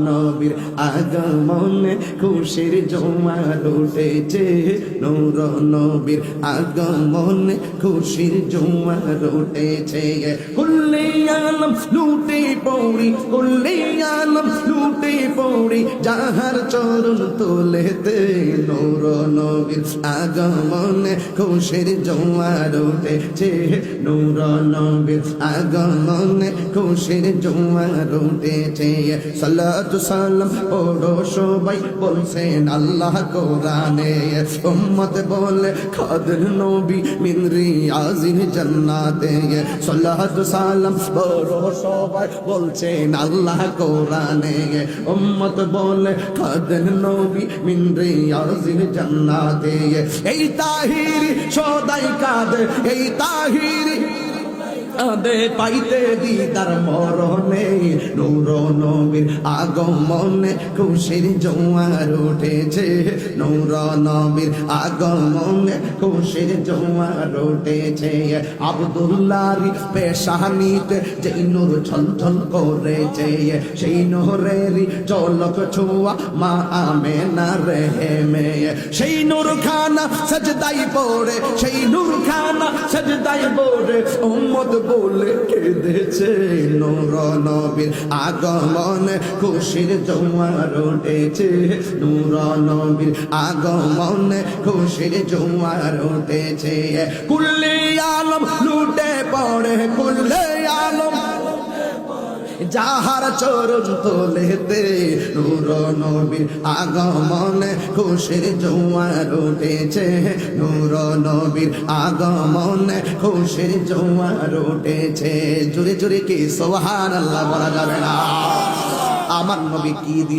নবীর আগমনে খুশির জোয়ার উঠেছে, নূর নবীর আগমনে খুশির জোয়ার উঠেছে। কুল্লে আলম লুটে পড়ি, কুল্লে আলম লুটে পড়ি, যাহার চরণ তোলেতে নূর নবীর আগমনে খুশির জোয়ার উঠেছে, নূর নবীর আগমনে খুশির জোয়ার উঠেছে। সালাতু সালাম পড়ো সবাই বলছেন আল্লাহ কোরআনে, উম্মত বলে খাদের নবী মিন রিয়াজিল জান্নাতে। সালাতু সালাম পড়ো সবাই বলছেন আল্লাহ কোরআনে, উম্মত বলে খাদের নবী মিন রিয়াজিল জান্নাতে। এই তাহিরি সদাই কাঁদে, এই তাহিরি আদে পাইতে দিদার মরণে, নূর নবীর আগমনে খুশির জোয়ার উঠেছে, নূর নবীর আগমনে খুশির জোয়ার উঠেছে। আব্দুল্লাহর পেশানিতে যেই নূর ঝলঝল করেছে, সেই নূরের ঝলক ছোঁয়া মা আমেনার রেহেমে। সেই নূর খানা সাজদাই পড়ে, সেই নূর খানা সাজদাই পড়ে উম্মত বলে কেঁদেছে, নূর নবীর আগমনে খুশির জোয়ার উঠেছে, নূর নবীর আগমনে খুশির জোয়ার উঠেছে। কুল্লে আলম লুটে পড়ে, কুল্লে আলম যাহার চরণ তোলেতে নূর নবীর আগমনে খুশির জোয়ার উঠেছে, নূর নবীর আগমনে খুশির জোয়ার উঠেছে। জোরে জোরে কি সুবহানাল্লাহ বলা যাবে না? আমার নবী কি দিল